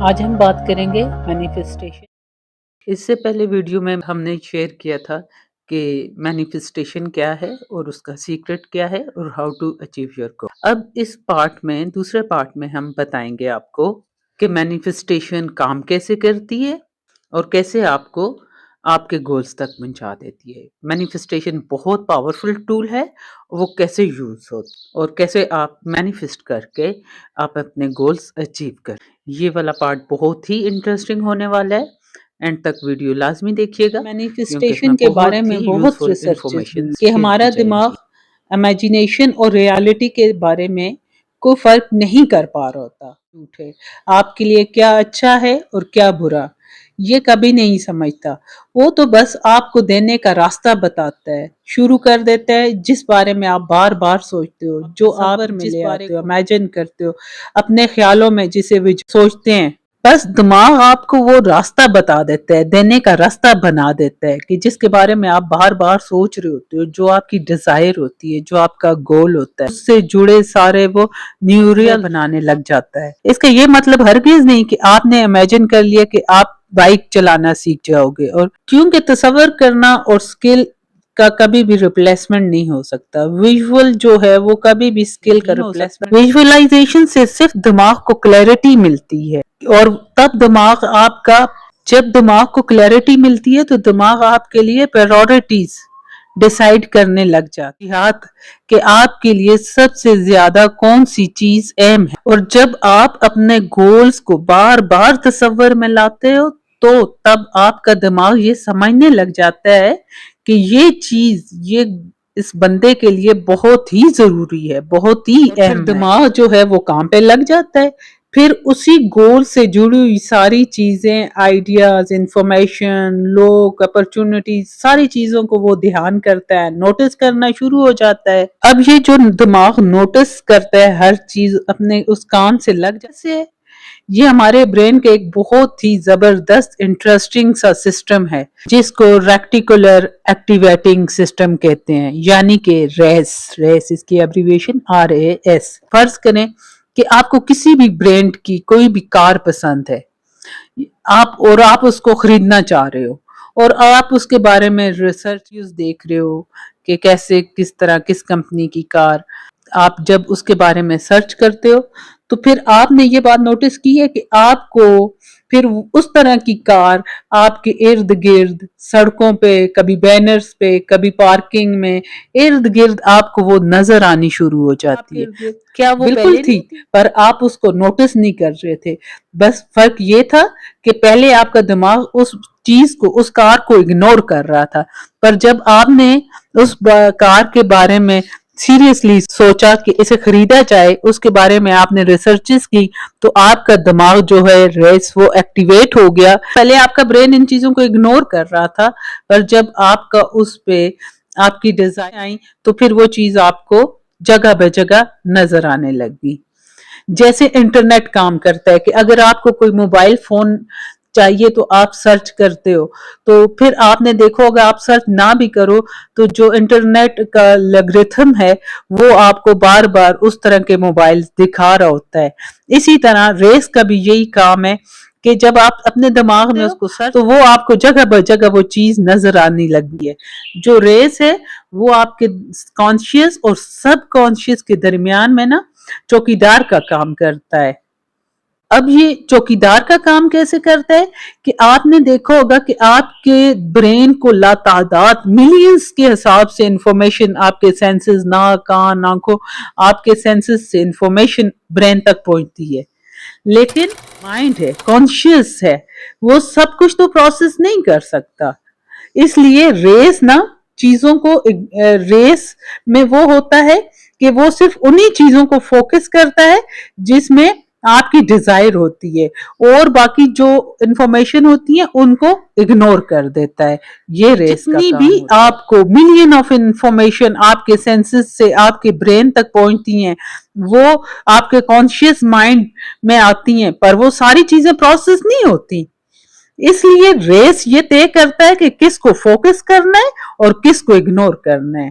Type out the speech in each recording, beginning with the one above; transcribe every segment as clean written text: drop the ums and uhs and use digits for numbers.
آج ہم بات کریں گے مینیفیسٹیشن۔ اس سے پہلے ویڈیو میں ہم نے شیئر کیا تھا کہ مینیفیسٹیشن کیا ہے اور اس کا سیکرٹ کیا ہے اور how to achieve your goal. اب اس پارٹ میں دوسرے پارٹ میں ہم بتائیں گے آپ کو کہ مینیفیسٹیشن کام کیسے کرتی ہے اور کیسے آپ کو آپ کے گولز تک پہنچا دیتی ہے۔ مینیفیسٹیشن بہت پاورفل ٹول ہے، وہ کیسے یوز ہو اور کیسے آپ مینیفیسٹ کر کے آپ اپنے گولز اچیو کر۔ یہ والا پارٹ بہت ہی انٹرسٹنگ ہونے والا ہے، اینڈ تک ویڈیو لازمی دیکھیے گا کیونکہ اس میں مینیفیسٹیشن کے بارے بہت میں ہی بہت یوزفل ریسرچز انفارمیشن ہوئی کہ شیئر ہمارا کی جائیں دماغ گی۔ امیجینیشن اور ریالٹی کے بارے میں کوئی فرق نہیں کر پا رہا ہوتا۔ جھوٹ ہے، آپ کے لیے کیا اچھا ہے اور کیا برا، یہ کبھی نہیں سمجھتا۔ وہ تو بس آپ کو دینے کا راستہ بتاتا ہے، شروع کر دیتا ہے جس بارے میں آپ بار بار سوچتے ہو، جو آپ میں لے آتے ہو، امیجن کرتے ہو اپنے خیالوں میں، جسے سوچتے ہیں۔ بس دماغ آپ کو وہ راستہ بتا دیتا ہے، دینے کا راستہ بنا دیتا ہے کہ جس کے بارے میں آپ بار بار سوچ رہے ہوتے ہو، جو آپ کی ڈیزائر ہوتی ہے، جو آپ کا گول ہوتا ہے، اس سے جڑے سارے وہ نیوریل بنانے لگ جاتا ہے۔ اس کا یہ مطلب ہرگز نہیں کہ آپ نے امیجن کر لیا کہ آپ بائک چلانا سیکھ جاؤ گے، اور کیونکہ تصور کرنا اور سکل کا کبھی بھی ریپلیسمنٹ نہیں ہو سکتا۔ ویژول جو ہے وہ کبھی بھی سکل کا ریپلیسمنٹ۔ ویژولائزیشن سے صرف دماغ کو کلیئرٹی ملتی ہے، اور تب جب دماغ کو کلیئرٹی ملتی ہے تو دماغ آپ کے لیے پرائورٹیز ڈیسائیڈ کرنے لگ جاتی ہے کہ آپ کے لیے سب سے زیادہ کون سی چیز اہم ہے۔ اور جب آپ اپنے گولز کو بار بار تصور میں لاتے ہو تو تب آپ کا دماغ یہ سمجھنے لگ جاتا ہے کہ یہ چیز اس بندے کے لیے بہت ہی ضروری ہے، بہت ہی اہم ہے۔ دماغ جو ہے وہ کام پہ لگ جاتا ہے، پھر اسی گول سے جڑی ہوئی ساری چیزیں، آئیڈیاز، انفارمیشن، لوگ، اپرچونٹیز، ساری چیزوں کو وہ دھیان کرتا ہے، نوٹس کرنا شروع ہو جاتا ہے۔ اب یہ جو دماغ نوٹس کرتا ہے ہر چیز اپنے اس کام سے لگ جاتا ہے، یہ ہمارے برین کے ایک بہت ہی زبردست انٹرسٹنگ سا سسٹم ہے جس کو ریکٹیکولر ایکٹیویٹنگ سسٹم کہتے ہیں، یعنی کہ ریس اس کی ایبریویشن RAS۔ فرض کریں کہ آپ کو کسی بھی برانڈ کی کوئی بھی کار پسند ہے، آپ اس کو خریدنا چاہ رہے ہو، اور آپ اس کے بارے میں ریسرچ دیکھ رہے ہو کہ کیسے، کس طرح، کس کمپنی کی کار۔ آپ جب اس کے بارے میں سرچ کرتے ہو تو پھر آپ نے یہ بات نوٹس کی ہے کہ آپ کو پھر اس طرح کی کار آپ کے ارد گرد، سڑکوں پہ، کبھی بینرز پہ، کبھی پارکنگ میں، ارد گرد آپ کو وہ نظر آنی شروع ہو جاتی ہے۔ کیا وہ بالکل تھی، پر آپ اس کو نوٹس نہیں کر رہے تھے۔ بس فرق یہ تھا کہ پہلے آپ کا دماغ اس چیز کو، اس کار کو اگنور کر رہا تھا، پر جب آپ نے اس کار کے بارے میں سیریسلی سوچا کہ اسے خریدا جائے، اس کے بارے میں آپ نے ریسرچز کی، تو آپ کا دماغ جو ہے ریس وہ ایکٹیویٹ ہو گیا۔ پہلے آپ کا برین ان چیزوں کو اگنور کر رہا تھا، پر جب آپ کا اس پہ آپ کی ڈیزائن آئی تو پھر وہ چیز آپ کو جگہ بہ جگہ نظر آنے لگی۔ جیسے انٹرنیٹ کام کرتا ہے کہ اگر آپ کو کوئی موبائل فون چاہیے تو آپ سرچ کرتے ہو، تو پھر آپ نے دیکھو اگر آپ سرچ نہ بھی کرو تو جو انٹرنیٹ کا الگورتھم ہے وہ آپ کو بار بار اس طرح کے موبائل دکھا رہا ہوتا ہے۔ اسی طرح ریس کا بھی یہی کام ہے کہ جب آپ اپنے دماغ میں اس کو سرچ تو وہ آپ کو جگہ بہ جگہ وہ چیز نظر آنے لگی ہے۔ جو ریس ہے وہ آپ کے کانشیس اور سب کانشیس کے درمیان میں نا چوکیدار کا کام کرتا ہے۔ اب یہ چوکیدار کا کام کیسے کرتا ہے کہ آپ نے دیکھا ہوگا کہ آپ کے برین کو لاتعداد ملینز کے حساب سے انفارمیشن، آپ کے سینسز، ناک، کان، آنکھوں، آپ کے سینسز سے انفارمیشن برین تک پہنچتی ہے، لیکن مائنڈ ہے، کانشیس ہے، وہ سب کچھ تو پروسیس نہیں کر سکتا۔ اس لیے ریس میں وہ ہوتا ہے کہ وہ صرف انہی چیزوں کو فوکس کرتا ہے جس میں آپ کی ڈیزائر ہوتی ہے، اور باقی جو انفارمیشن ہوتی ہے ان کو اگنور کر دیتا ہے۔ یہ ریس کا کام بھی آپ کو ملین آف انفارمیشن آپ کے سینسز سے آپ کے برین تک پہنچتی ہیں، وہ آپ کے کانشیس مائنڈ میں آتی ہیں، پر وہ ساری چیزیں پروسیس نہیں ہوتی۔ اس لیے ریس یہ طے کرتا ہے کہ کس کو فوکس کرنا ہے اور کس کو اگنور کرنا ہے۔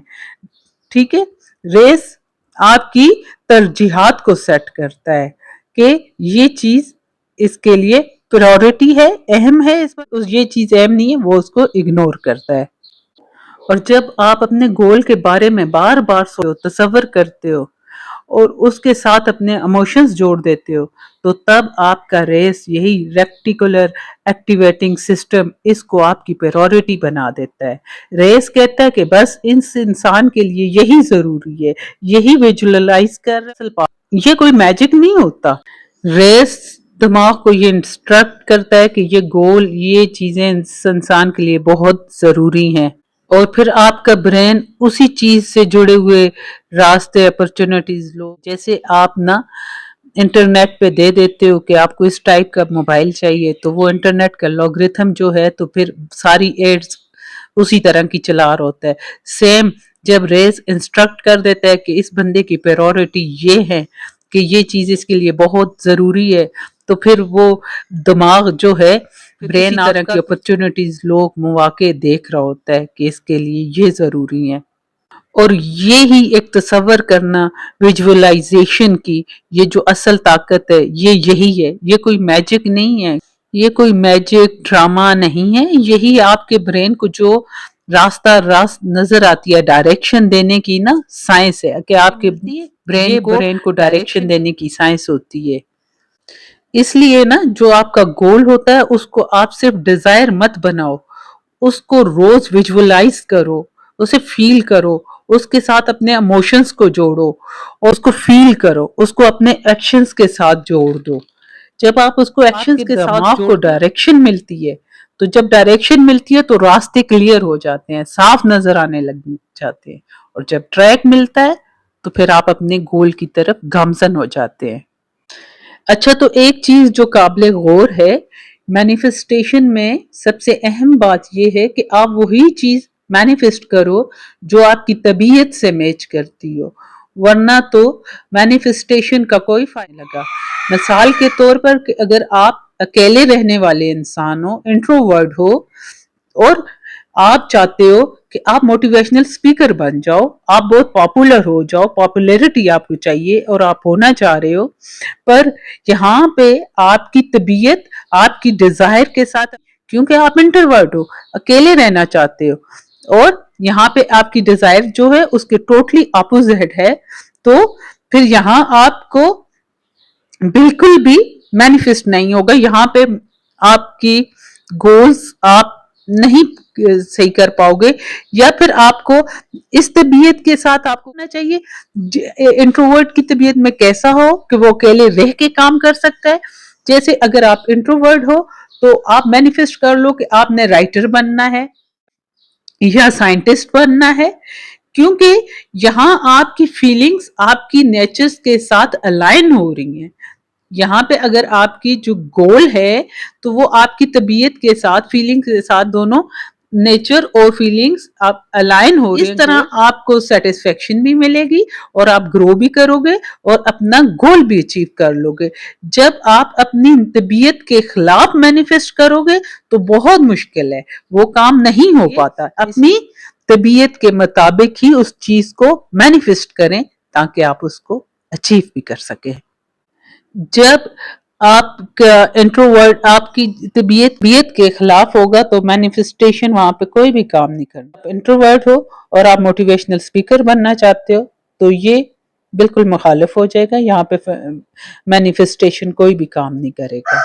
ٹھیک ہے، ریس آپ کی ترجیحات کو سیٹ کرتا ہے کہ یہ چیز اس کے لیے پرائورٹی ہے، اہم ہے، اس پر یہ چیز اہم نہیں ہے، وہ اس کو اگنور کرتا ہے۔ اور جب آپ اپنے گول کے بارے میں بار بار تصور کرتے ہو اور اس کے ساتھ اپنے ایموشنز جوڑ دیتے ہو تو تب آپ کا ریس یہی ریکٹیکولر ایکٹیویٹنگ سسٹم اس کو آپ کی پریورٹی بنا دیتا ہے۔ ریس کہتا ہے کہ بس اس انسان کے لیے یہی ضروری ہے، یہی ویژولائز یہ کوئی میجک نہیں ہوتا۔ ریس دماغ کو یہ انسٹرکٹ کرتا ہے کہ یہ گول، یہ چیزیں اس انسان کے لیے بہت ضروری ہیں، اور پھر آپ کا برین اسی چیز سے جڑے ہوئے راستے، اپرچونٹیز لو، جیسے آپ نا انٹرنیٹ پہ دے دیتے ہو کہ آپ کو اس ٹائپ کا موبائل چاہیے، تو وہ انٹرنیٹ کا لوگریتھم جو ہے تو پھر ساری ایڈز اسی طرح کی چلا رہا ہوتا ہے۔ سیم جب ریس انسٹرکٹ کر دیتا ہے کہ اس بندے کی پریورٹی یہ ہے کہ یہ چیز اس کے لیے بہت ضروری ہے، تو پھر وہ دماغ جو ہے برین طرح کی اپرچونٹیز، لوگ، مواقع دیکھ رہا ہوتا ہے کہ اس کے لیے یہ ضروری ہے۔ اور یہی ایک تصور کرنا، ویژولائزیشن کی، یہ جو اصل طاقت ہے یہ یہی ہے، یہ کوئی میجک نہیں ہے، یہ کوئی میجک ڈراما نہیں ہے، یہی آپ کے برین کو جو راست نظر آتی ہے، ڈائریکشن دینے کی نا سائنس ہے کہ آپ کے برین کو ڈائریکشن دینے کی سائنس ہوتی ہے۔ اس لیے نا جو آپ کا گول ہوتا ہے اس کو آپ صرف ڈیزائر مت بناؤ، اس کو روز ویژولائز کرو، اسے فیل کرو، اس کے ساتھ اپنے ایموشنز کو جوڑو اور اس کو فیل کرو، اس کو اپنے ایکشنز کے ساتھ جوڑ دو۔ جب آپ اس کو ایکشنز کے ساتھ دماغ کو ڈائریکشن ملتی ہے، تو جب ڈائریکشن ملتی ہے تو راستے کلیئر ہو جاتے ہیں، صاف نظر آنے لگ جاتے ہیں، اور جب ٹریک ملتا ہے تو پھر آپ اپنے گول کی طرف گامزن ہو جاتے ہیں۔ اچھا، تو ایک چیز جو قابل غور ہے مینیفیسٹیشن میں، سب سے اہم بات یہ ہے کہ آپ وہی چیز مینیفیسٹ کرو جو آپ کی طبیعت سے میچ کرتی ہو، ورنہ تو مینیفیسٹیشن کا کوئی فائدہ نہیں لگا۔ مثال کے طور پر کہ اگر آپ اکیلے رہنے والے انسان ہو، انٹروورڈ ہو، اور آپ چاہتے ہو کہ آپ موٹیویشنل اسپیکر بن جاؤ، آپ بہت پاپولر ہو جاؤ، پاپولیرٹی آپ کو چاہیے اور آپ ہونا چاہ رہے ہو، پر یہاں پہ آپ کی طبیعت آپ کی ڈیزائر کے ساتھ، کیونکہ آپ انٹروورٹ ہو، اکیلے رہنا چاہتے ہو، اور یہاں پہ آپ کی ڈیزائر جو ہے اس کے ٹوٹلی اپوزٹ ہے، تو پھر یہاں آپ کو بالکل بھی مینیفیسٹ نہیں ہوگا، یہاں پہ آپ کی گولز آپ نہیں صحیح کر پاؤ گے، یا پھر آپ کو اس طبیعت کے ساتھ آپ کو ہونا چاہیے۔ انٹروورٹ کی طبیعت میں کیسا ہو کہ وہ اکیلے رہ کے کام کر سکتا ہے، جیسے اگر آپ انٹروورٹ ہو تو آپ مینیفیسٹ کر لو کہ آپ نے رائٹر بننا ہے یا سائنٹسٹ بننا ہے، کیونکہ یہاں آپ کی فیلنگز آپ کی نیچرز کے ساتھ الائن ہو رہی ہیں۔ یہاں پہ اگر آپ کی جو گول ہے تو وہ آپ کی طبیعت کے ساتھ، فیلنگ کے ساتھ، دونوں نیچر اور فیلنگز آپ الائن ہو رہے ہیں، اس طرح آپ کو سیٹسفیکشن بھی ملے گی اور آپ گرو بھی کرو گے اور اپنا گول بھی اچیو کر لو گے۔ جب آپ اپنی طبیعت کے خلاف مینیفیسٹ کرو گے تو بہت مشکل ہے، وہ کام نہیں ہو پاتا۔ اپنی طبیعت کے مطابق ہی اس چیز کو مینیفیسٹ کریں تاکہ آپ اس کو اچیو بھی کر سکیں۔ جب آپ کا انٹروورٹ آپ کی طبیعت کے خلاف ہوگا تو مینیفیسٹیشن وہاں پہ کوئی بھی کام نہیں کرنا۔ آپ انٹروورٹ ہو اور آپ موٹیویشنل اسپیکر بننا چاہتے ہو تو یہ بالکل مخالف ہو جائے گا، یہاں پہ مینیفیسٹیشن کوئی بھی کام نہیں کرے گا۔